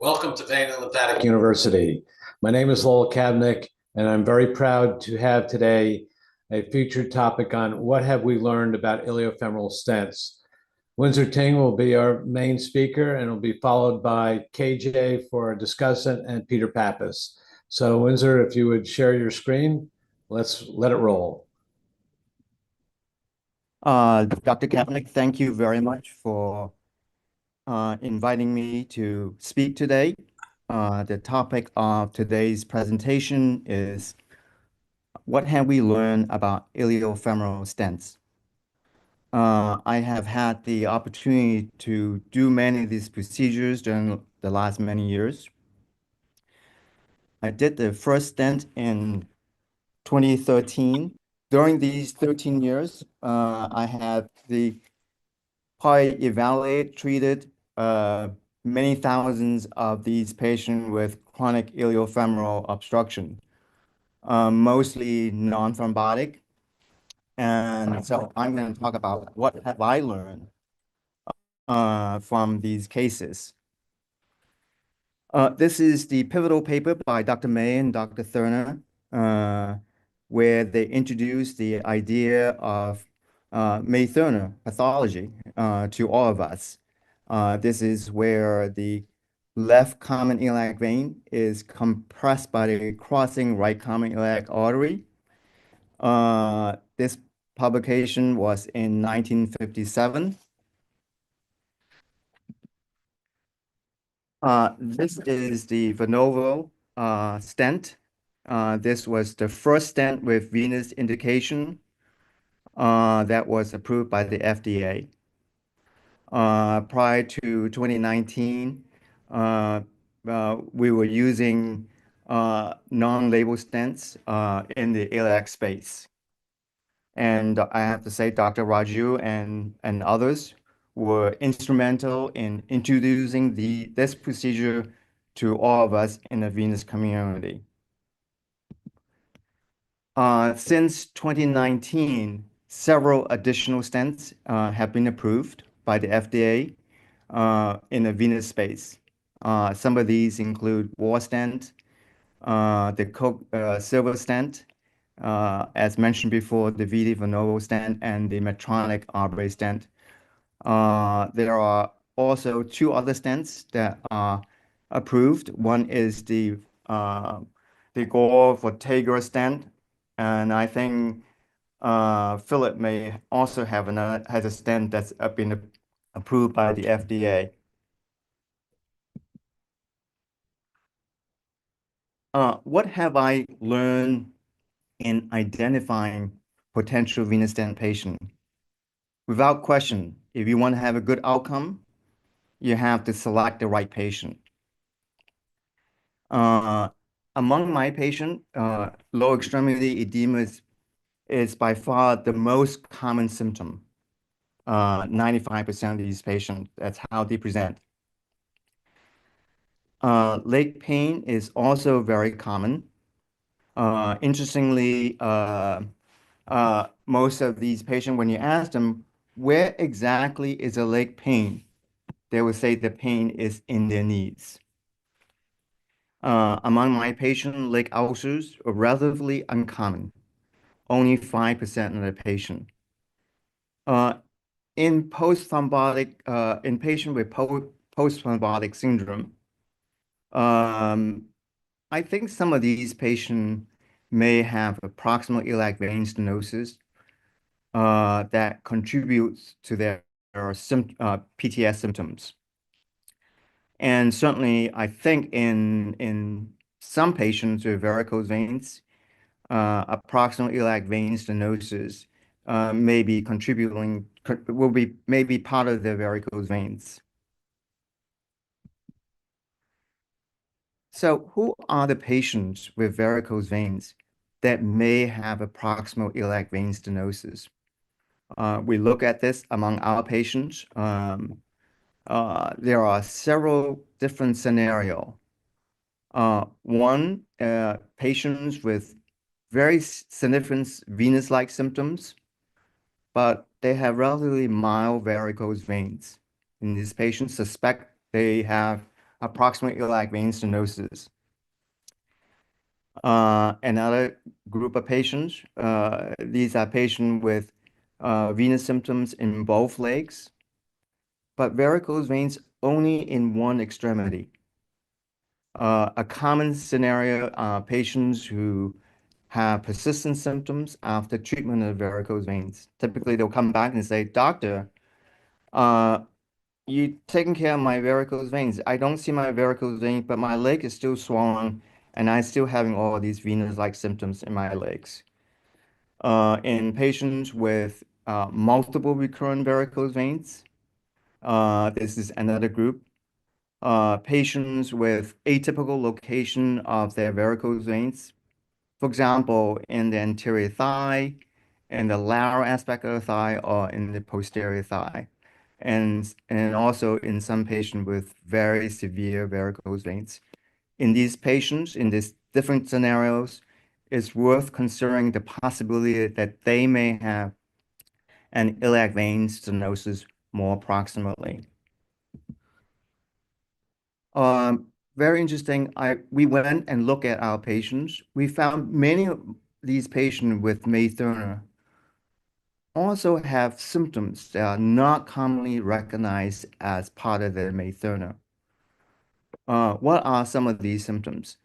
Welcome to Vein and Lymphatic University. My name is Lowell Kabnick, and I'm very proud to have today a featured topic on what have we learned about iliofemoral stents. Windsor Ting will be our main speaker, and will be followed by KJ for a discussant and Peter Pappas. So Windsor, if you would share your screen, let's let it roll. Dr. Kabnick, thank you very much for inviting me to speak today. The topic of today's presentation is what have we learned about iliofemoral stents? I have had the opportunity to do many of these procedures during the last many years. I did the first stent in 2013. During these 13 years, I had probably evaluated, treated many thousands of these patients with chronic iliofemoral obstruction, mostly non-thrombotic. And so I'm going to talk about what have I learned from these cases. This is the pivotal paper by Dr. May and Dr. Thurner, where they introduced the idea of May-Thurner pathology to all of us. This is where the left common iliac vein is compressed by the crossing right common iliac artery. This publication was in 1957. This is the Venovo stent. This was the first stent with venous indication that was approved by the FDA. Prior to 2019, we were using non-label stents in the iliac space. And I have to say, Dr. Raju and others were instrumental in introducing this procedure to all of us in the venous community. Since 2019, several additional stents have been approved by the FDA in the venous space. Some of these include wall stent, the silver stent, as mentioned before, the VD Venovo stent, and the Medtronic Arbre stent. There are also two other stents that are approved. One is the Gore Vortegra stent, and I think Philip may also have has a stent that's been approved by the FDA. What have I learned in identifying potential venous stent patient? Without question, if you want to have a good outcome, you have to select the right patient. Among my patient, lower extremity edema is by far the most common symptom. 95% of these patients, that's how they present. Leg pain is also very common. Interestingly, most of these patients, when you ask them, where exactly is a leg pain, they will say the pain is in their knees. Among my patients, leg ulcers are relatively uncommon, only 5% of the patient. In post-thrombotic, in patient with post-thrombotic syndrome, I think some of these patients may have a proximal iliac vein stenosis that contributes to their PTS symptoms. And certainly, I think in some patients with varicose veins, a proximal iliac vein stenosis may be contributing, maybe part of the varicose veins. So who are the patients with varicose veins that may have a proximal iliac vein stenosis? We look at this among our patients. There are several different scenarios. One, patients with very significant venous-like symptoms, but they have relatively mild varicose veins. And these patients suspect they have approximate iliac vein stenosis. Another group of patients, these are patients with venous symptoms in both legs, but varicose veins only in one extremity. A common scenario are patients who have persistent symptoms after treatment of varicose veins. Typically, they'll come back and say, Doctor, uh, you taking care of my varicose veins. I don't see my varicose vein, but my leg is still swollen, and I'm still having all these venous-like symptoms in my legs. In patients with multiple recurrent varicose veins, this is another group. Patients with atypical location of their varicose veins, for example, in the anterior thigh, in the lateral aspect of the thigh, or in the posterior thigh. And also in some patients with very severe varicose veins. In these patients, in these different scenarios, it's worth considering the possibility that they may have an iliac vein stenosis more proximally. Very interesting. We went and looked at our patients. We found many of these patients with May-Thurner also have symptoms that are not commonly recognized as part of their May-Thurner. What are some of these symptoms?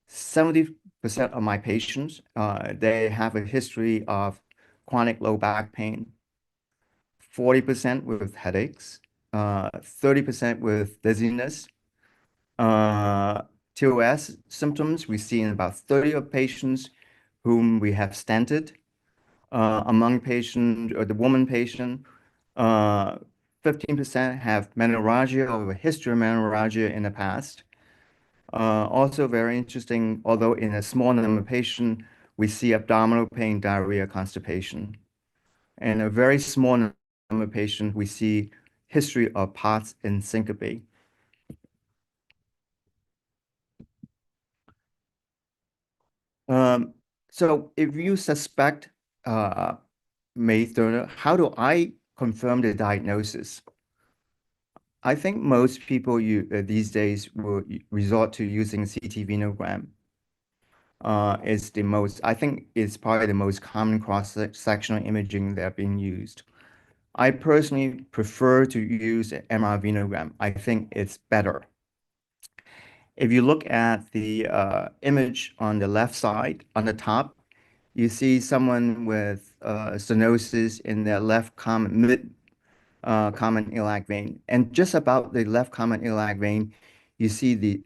70% of my patients, they have a history of chronic low back pain, 40% with headaches, 30% with dizziness. TOS symptoms we see in about 30 of patients whom we have stented. Among patients, or the woman patient, 15% have menorrhagia or a history of menorrhagia in the past. Also very interesting, although in a small number of patients, we see abdominal pain, diarrhea, constipation. And a very small number of patients, we see history of POTS and syncope. So if you suspect May-Thurner, how do I confirm the diagnosis? I think most people these days will resort to using CT venogram. I think it's probably the most common cross-sectional imaging that being used. I personally prefer to use an MR venogram. I think it's better. If you look at the image on the left side, on the top, you see someone with stenosis in their left common iliac vein. And just about the left common iliac vein, you see the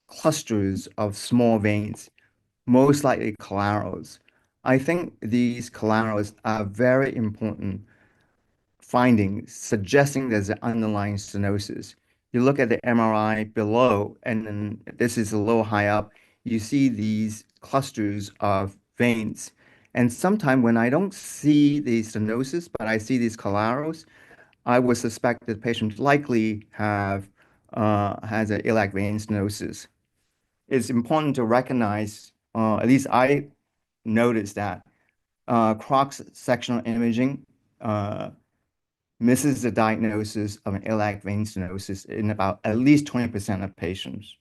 clusters of small veins, most likely collaterals. I think these collaterals are very important findings suggesting there's an underlying stenosis. You look at the MRI below, and then this is a little high up, you see these clusters of veins. And sometimes when I don't see the stenosis, but I see these collaterals, I would suspect that the patient likely has an iliac vein stenosis. It's important to recognize, at least I noticed that cross-sectional imaging misses the diagnosis of an iliac vein stenosis in about at least 20% of patients.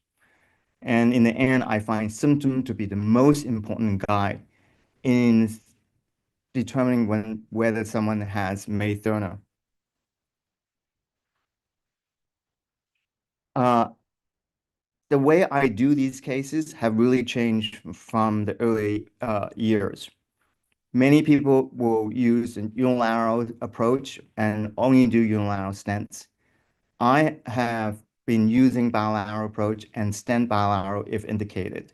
And in the end, I find symptom to be the most important guide in determining whether someone has May-Thurner. The way I do these cases have really changed from the early years. Many people will use a unilateral approach and only do unilateral stents. I have been using bilateral approach and stent bilateral if indicated.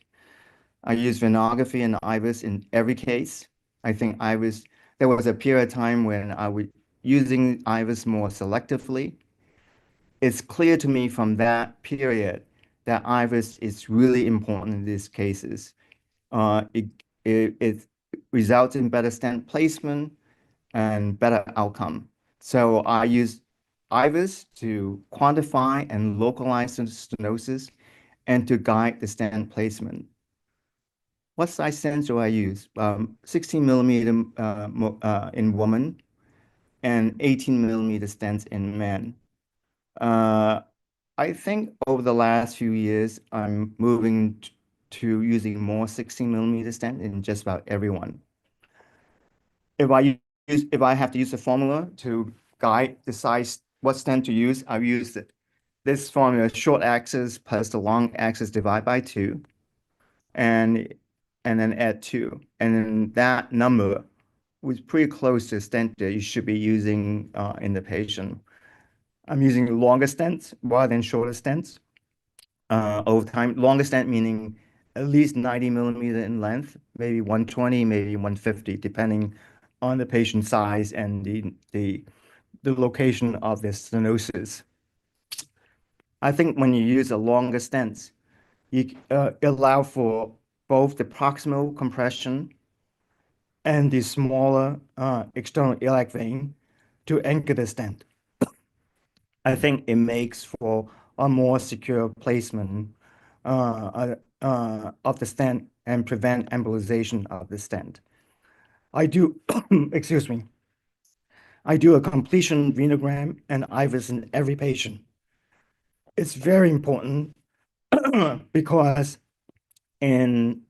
I use venography and IVUS in every case. I think IVUS, there was a period of time when I was using IVUS more selectively. It's clear to me from that period that IVUS is really important in these cases. It results in better stent placement and better outcome. So I use IVUS to quantify and localize the stenosis and to guide the stent placement. What size stents do I use? 16 millimeter in women and 18 millimeter stents in men. I think over the last few years, I'm moving to using more 16 millimeter stent in just about everyone. If I have to use a formula to guide the size what stent to use, I've used it. This formula, short axis plus the long axis divide by 2, and then add 2. And then that number was pretty close to the stent that you should be using in the patient. I'm using longer stents rather than shorter stents over time. Longer stent meaning at least 90 millimeter in length, maybe 120, maybe 150, depending on the patient size and the location of the stenosis. I think when you use a longer stents, you allow for both the proximal compression and the smaller external iliac vein to anchor the stent. I think it makes for a more secure placement of the stent and prevent embolization of the stent. I do, excuse me, I do a completion venogram and IVUS in every patient. It's very important because in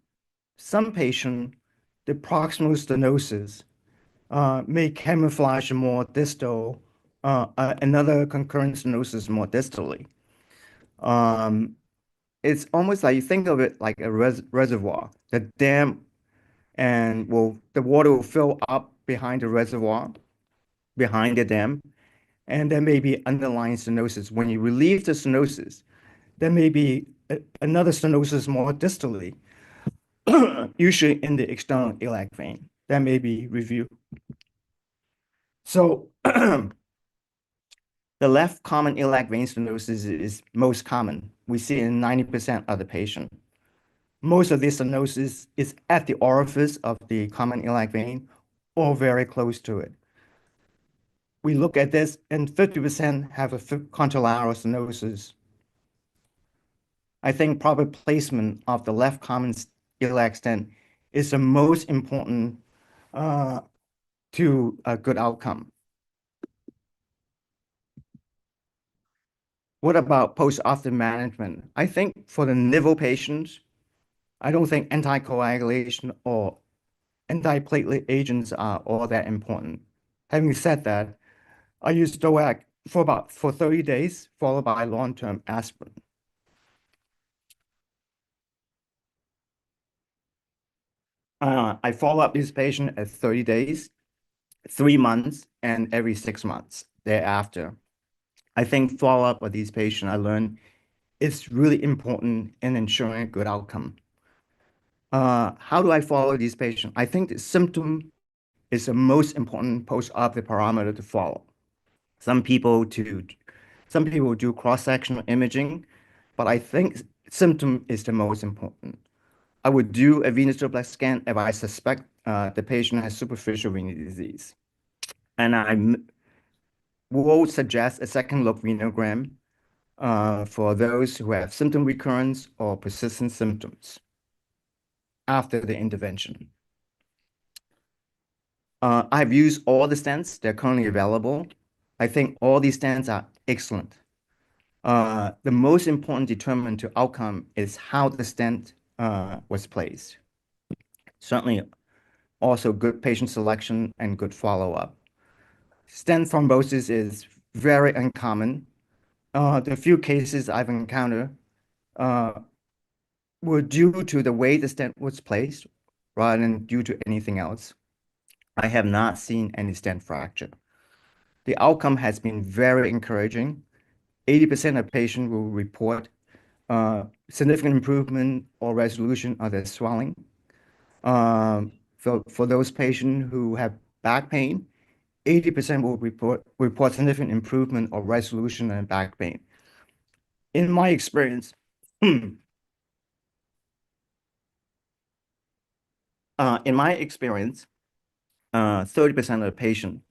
some patients, the proximal stenosis may camouflage more distal, another concurrent stenosis more distally. It's almost like you think of it like a reservoir. The dam and the water will fill up behind the reservoir, behind the dam, and there may be underlying stenosis. When you relieve the stenosis, there may be another stenosis more distally, usually in the external iliac vein. That may be reviewed. So the left common iliac vein stenosis is most common. We see it in 90% of the patient. Most of this stenosis is at the orifice of the common iliac vein or very close to it. We look at this, and 50% have a contralateral stenosis. I think proper placement of the left common iliac stent is the most important to a good outcome. What about post-op management? I think for the NIVL patients, I don't think anticoagulation or antiplatelet agents are all that important. Having said that, I use DOAC for 30 days, followed by long-term aspirin. I follow up this patient at 30 days, 3 months, and every 6 months thereafter. I think follow-up of these patients, I learned, is really important in ensuring a good outcome. How do I follow these patients? I think the symptom is the most important post-op parameter to follow. Some people do cross-sectional imaging, but I think symptom is the most important. I would do a venous duplex scan if I suspect the patient has superficial venous disease. And I will suggest a second look venogram for those who have symptom recurrence or persistent symptoms after the intervention. I've used all the stents that are currently available. I think all these stents are excellent. The most important determinant to outcome is how the stent was placed. Certainly also good patient selection and good follow-up. Stent thrombosis is very uncommon. The few cases I've encountered were due to the way the stent was placed rather than due to anything else. I have not seen any stent fracture. The outcome has been very encouraging. 80% of patients will report significant improvement or resolution of their swelling. For those patients who have back pain, 80% will report significant improvement or resolution in back pain. In my experience, 30% of the patient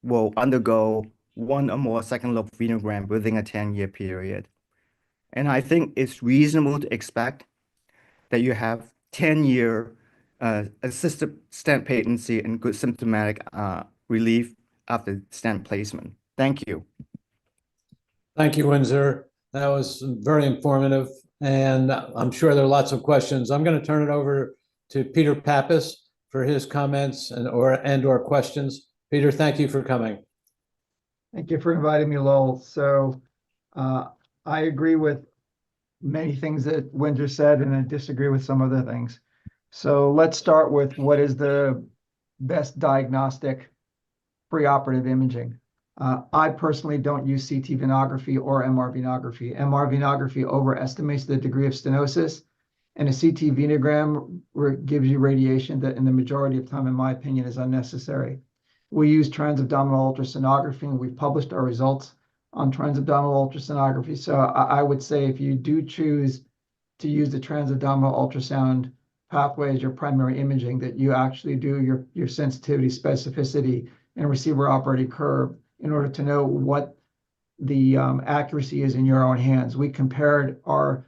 will undergo one or more second lobe venogram within a 10-year period. And I think it's reasonable to expect that you have 10-year assisted stent patency and good symptomatic relief after stent placement. Thank you. Thank you, Windsor. That was very informative, and I'm sure there are lots of questions. I'm going to turn it over to Peter Pappas for his comments and/or questions. Peter, thank you for coming. Thank you for inviting me, Lowell. So I agree with many things that Windsor said, and I disagree with some other things. So let's start with what is the best diagnostic preoperative imaging. I personally don't use CT venography or MR venography. MR venography overestimates the degree of stenosis, and a CT venogram gives you radiation that in the majority of time, in my opinion, is unnecessary. We use transabdominal ultrasonography, and we've published our results on transabdominal ultrasonography. So I would say if you do choose to use the transabdominal ultrasound pathway as your primary imaging, that you actually do your sensitivity, specificity, and receiver operating curve in order to know what the accuracy is in your own hands. We compared our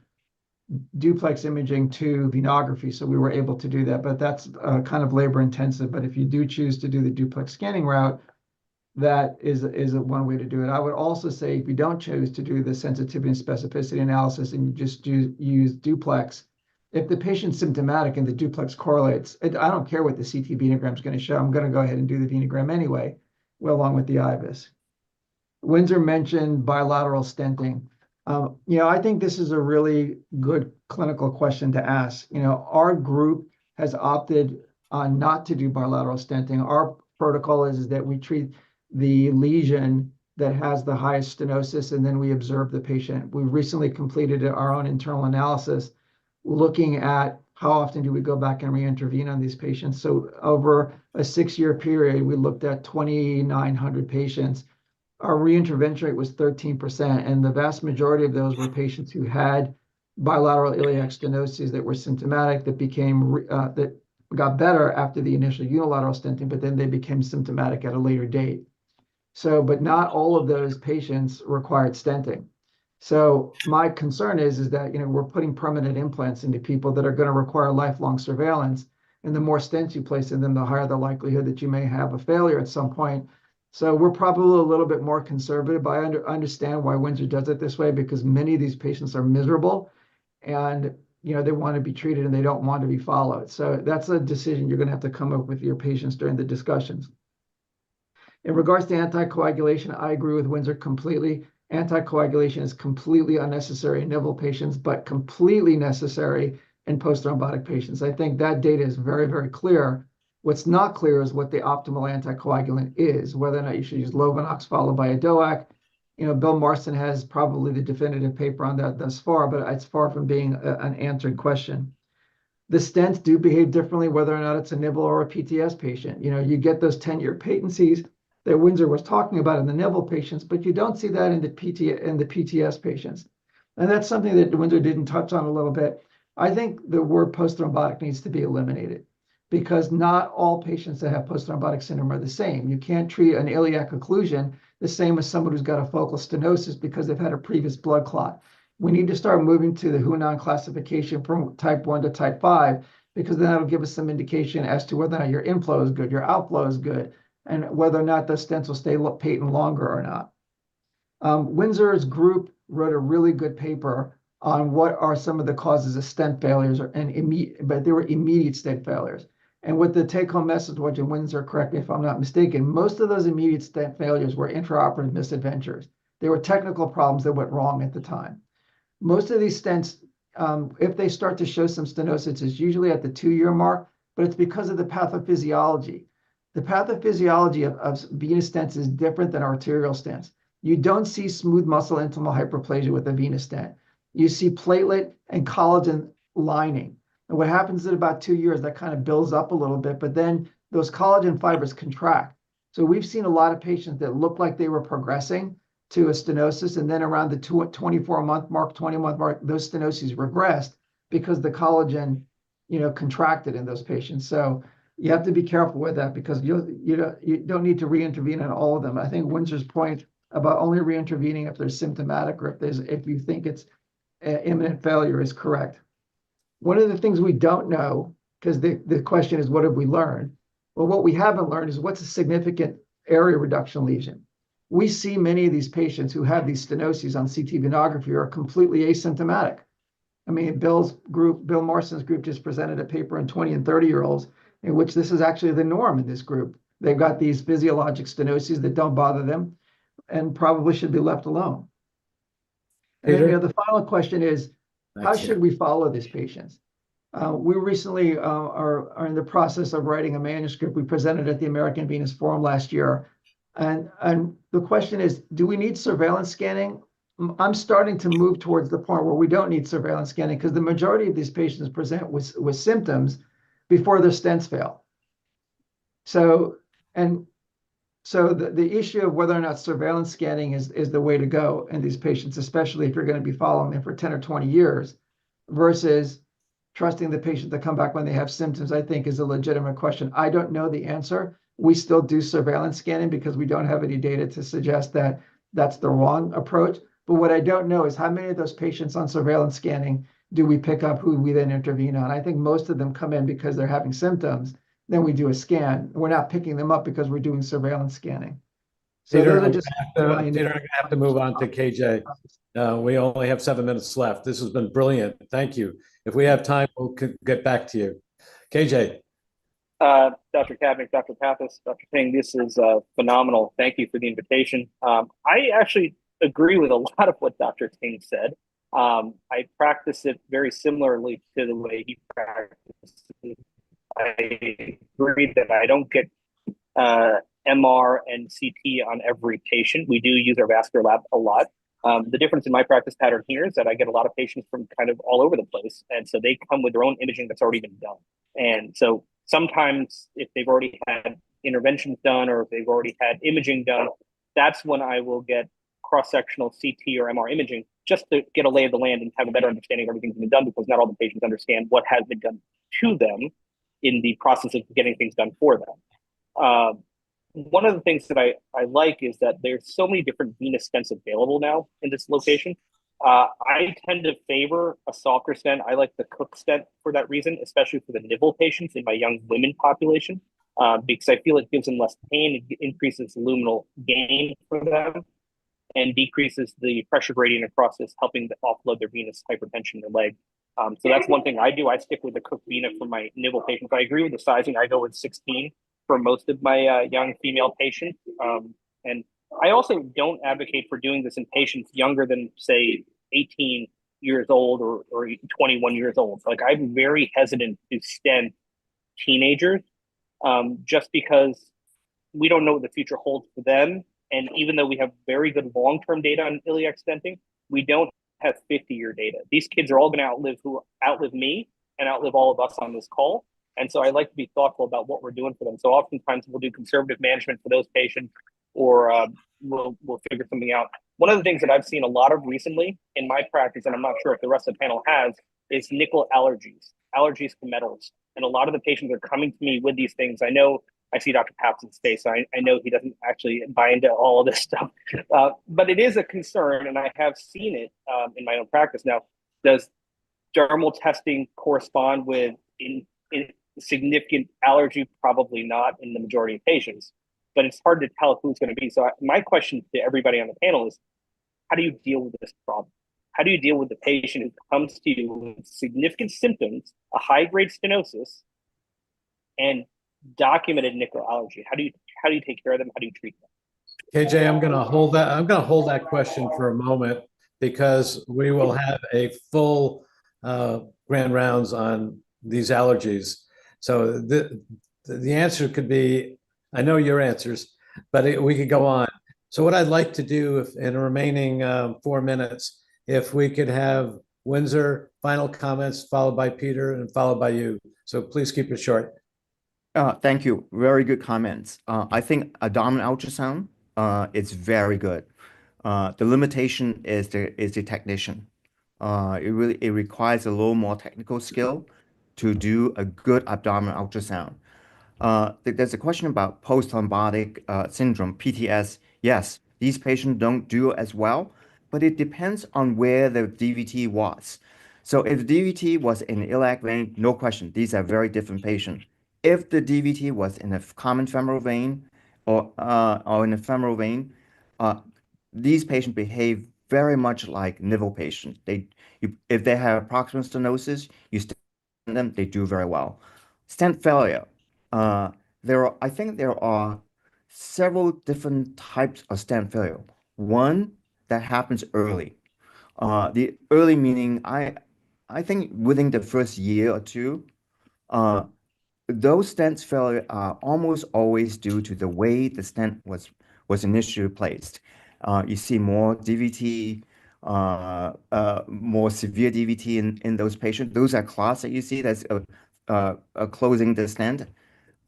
duplex imaging to venography, so we were able to do that, but that's kind of labor intensive. But if you do choose to do the duplex scanning route, that is one way to do it. I would also say if you don't choose to do the sensitivity and specificity analysis and you just use duplex, if the patient's symptomatic and the duplex correlates, I don't care what the CT venogram is going to show. I'm going to go ahead and do the venogram anyway, well, along with the IVUS. Windsor mentioned bilateral stenting. I think this is a really good clinical question to ask. Our group has opted not to do bilateral stenting. Our protocol is that we treat the lesion that has the highest stenosis, and then we observe the patient. We recently completed our own internal analysis looking at how often do we go back and re-intervene on these patients. So over a 6-year period, we looked at 2,900 patients. Our re-intervention rate was 13%, and the vast majority of those were patients who had bilateral iliac stenoses that were symptomatic, that got better after the initial unilateral stenting, but then they became symptomatic at a later date. So, but not all of those patients required stenting. So my concern is that we're putting permanent implants into people that are going to require lifelong surveillance, and the more stents you place in them, the higher the likelihood that you may have a failure at some point. So we're probably a little bit more conservative, but I understand why Windsor does it this way, because many of these patients are miserable and they want to be treated and they don't want to be followed. So that's a decision you're going to have to come up with your patients during the discussions. In regards to anticoagulation, I agree with Windsor completely. Anticoagulation is completely unnecessary in NIVL patients, but completely necessary in post-thrombotic patients. I think that data is very, very clear. What's not clear is what the optimal anticoagulant is, whether or not you should use Lovenox followed by a DOAC. Bill Marston has probably the definitive paper on that thus far, but it's far from being an answered question. The stents do behave differently, whether or not it's a NIVL or a PTS patient. You get those 10-year patencies that Windsor was talking about in the NIVL patients, but you don't see that in the PTS patients. And that's something that Windsor didn't touch on a little bit. I think the word post-thrombotic needs to be eliminated, because not all patients that have post-thrombotic syndrome are the same. You can't treat an iliac occlusion the same as someone who's got a focal stenosis because they've had a previous blood clot. We need to start moving to the Hunan classification from type 1 to type 5, because then that'll give us some indication as to whether or not your inflow is good, your outflow is good, and whether or not the stents will stay patent longer or not. Windsor's group wrote a really good paper on what are some of the causes of stent failures, but they were immediate stent failures. And what the take-home message was, and Windsor, correct me if I'm not mistaken, most of those immediate stent failures were intraoperative misadventures. They were technical problems that went wrong at the time. Most of these stents, if they start to show some stenosis, it's usually at the 2-year mark, but it's because of the pathophysiology. The pathophysiology of venous stents is different than arterial stents. You don't see smooth muscle intimal hyperplasia with a venous stent. You see platelet and collagen lining. And what happens in about 2 years, that kind of builds up a little bit, but then those collagen fibers contract. So we've seen a lot of patients that look like they were progressing to a stenosis, and then around the 24-month mark, 20-month mark, those stenoses regressed because the collagen, contracted in those patients. So you have to be careful with that, because you don't need to re-intervene on all of them. I think Windsor's point about only re-intervening if they're symptomatic or if you think it's imminent failure is correct. One of the things we don't know, because the question is, what have we learned? Well, what we haven't learned is what's a significant area reduction lesion. we see many of these patients who have these stenoses on CT venography are completely asymptomatic. I mean, Bill Morrison's group just presented a paper in 20 and 30-year-olds in which this is actually the norm in this group. They've got these physiologic stenoses that don't bother them and probably should be left alone. And then, Peter? the final question is, how Thanks. should we follow these patients? We recently are in the process of writing a manuscript. We presented at the American Venous Forum last year. And the question is, do we need surveillance scanning? I'm starting to move towards the point where we don't need surveillance scanning because the majority of these patients present with symptoms before their stents fail. So the issue of whether or not surveillance scanning is the way to go in these patients, especially if you're going to be following them for 10 or 20 years, versus trusting the patient to come back when they have symptoms, I think is a legitimate question. I don't know the answer. We still do surveillance scanning because we don't have any data to suggest that that's the wrong approach. But what I don't know is how many of those patients on surveillance scanning do we pick up who we then intervene on? I think most of them come in because they're having symptoms. Then we do a scan. We're not picking them up because we're doing surveillance scanning. So Peter, those are just Peter, I'm going to have to move on to KJ. We only have 7 minutes left. This has been brilliant. Thank you. If we have time, we'll get back to you. KJ. Dr. Kabnick, Dr. Pappas, Dr. Ting, this is phenomenal. Thank you for the invitation. I actually agree with a lot of what Dr. Ting said. I practice it very similarly to the way he practices. I agree that I don't get MR and CT on every patient. We do use our vascular lab a lot. The difference in my practice pattern here is that I get a lot of patients from kind of all over the place. And so they come with their own imaging that's already been done. And so sometimes if they've already had interventions done or if they've already had imaging done, that's when I will get cross-sectional CT or MR imaging just to get a lay of the land and have a better understanding of everything that's been done, because not all the patients understand what has been done to them in the process of getting things done for them. One of the things that I like is that there's so many different venous stents available now in this location. I tend to favor a softer stent. I like the Cook stent for that reason, especially for the NIVL patients in my young women population, because I feel it gives them less pain, it increases luminal gain for them, and decreases the pressure gradient across this, helping to offload their venous hypertension in the leg. So that's one thing I do. I stick with the Cook vena for my NIVL patients. I agree with the sizing. I go with 16 for most of my young female patients. And I also don't advocate for doing this in patients younger than, say, 18 years old or 21 years old. Like, I'm very hesitant to stent teenagers just because we don't know what the future holds for them. And even though we have very good long-term data on iliac stenting, we don't have 50-year data. These kids are all going to outlive me and outlive all of us on this call. And so I like to be thoughtful about what we're doing for them. So oftentimes we'll do conservative management for those patients, or we'll figure something out. One of the things that I've seen a lot of recently in my practice, and I'm not sure if the rest of the panel has, is nickel allergies to metals. And a lot of the patients are coming to me with these things. I know I see Dr. Pappas' face. I know he doesn't actually buy into all of this stuff, but it is a concern, and I have seen it in my own practice. Now, does dermal testing correspond with in significant allergy? Probably not in the majority of patients, but it's hard to tell who's going to be. So my question to everybody on the panel is, how do you deal with this problem? How do you deal with the patient who comes to you with significant symptoms, a high-grade stenosis, and documented nickel allergy? How do you take care of them? How do you treat them? KJ, I'm going to hold that question for a moment, because we will have a full grand rounds on these allergies. So the answer could be, I know your answers, but we could go on. So what I'd like to do, if in the remaining 4 minutes, if we could have Windsor final comments, followed by Peter, and followed by you. So please keep it short. Thank you. Very good comments. I think abdominal ultrasound is very good. The limitation is the technician. It requires a little more technical skill to do a good abdominal ultrasound. There's a question about post-thrombotic syndrome, PTS. Yes, these patients don't do as well, but it depends on where the DVT was. So if the DVT was in the iliac vein, no question, these are very different patients. If the DVT was in a common femoral vein or in a femoral vein, these patients behave very much like NIVL patients. If they have proximal stenosis, you stent them, they do very well. Stent failure. I think there are several different types of stent failure. One that happens early. The early meaning, I think within the first year or two, those stents failure are almost always due to the way the stent was initially placed. You see more DVT, more severe DVT in those patients. Those are clots that you see that's closing the stent.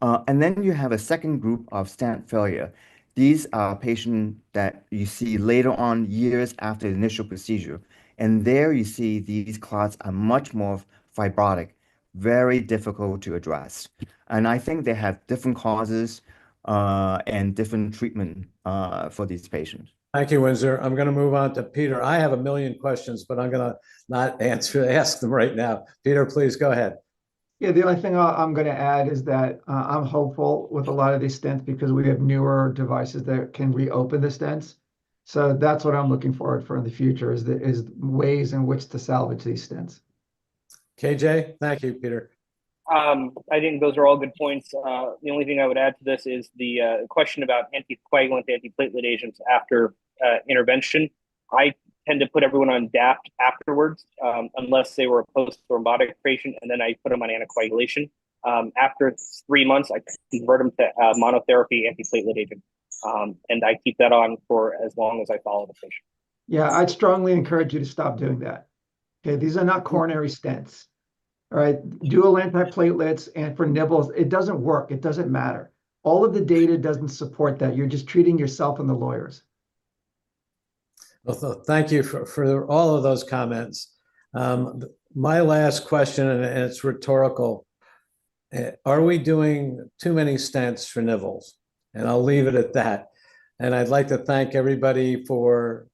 And then you have a second group of stent failure. These are patients that you see later on, years after the initial procedure. And there you see these clots are much more fibrotic, very difficult to address. And I think they have different causes and different treatment for these patients. Thank you, Windsor. I'm going to move on to Peter. I have a million questions, but I'm going to not ask them right now. Peter, please go ahead. Yeah, the only thing I'm going to add is that I'm hopeful with a lot of these stents because we have newer devices that can reopen the stents. So that's what I'm looking forward for in the future is ways in which to salvage these stents. KJ, thank you, Peter. I think those are all good points. The only thing I would add to this is the question about anticoagulant, antiplatelet agents after intervention. I tend to put everyone on DAPT afterwards, unless they were a post-thrombotic patient, and then I put them on anticoagulation. After 3 months, I convert them to monotherapy antiplatelet agent, and I keep that on for as long as I follow the patient. Yeah, I'd strongly encourage you to stop doing that. Okay, these are not coronary stents. All right, dual antiplatelets and for nibbles, it doesn't work. It doesn't matter. All of the data doesn't support that. You're just treating yourself and the lawyers. Well, thank you for all of those comments. My last question, and it's rhetorical. Are we doing too many stents for nivels? And I'll leave it at that. And I'd like to thank everybody for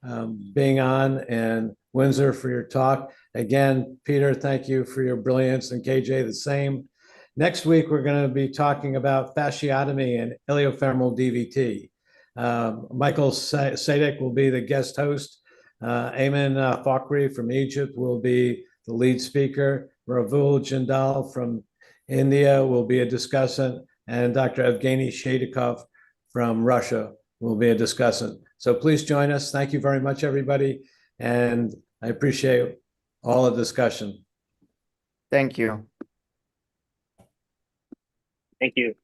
being on, and Windsor for your talk. Again, Peter, thank you for your brilliance, and KJ the same. Next week, we're going to be talking about fasciotomy and iliofemoral DVT. Michael Sadek will be the guest host. Ayman Fakhri from Egypt will be the lead speaker. Ravul Jindal from India will be a discussant, and Dr. Evgeny Shadikov from Russia will be a discussant. So please join us. Thank you very much, everybody. And I appreciate all the discussion. Thank you. Thank you.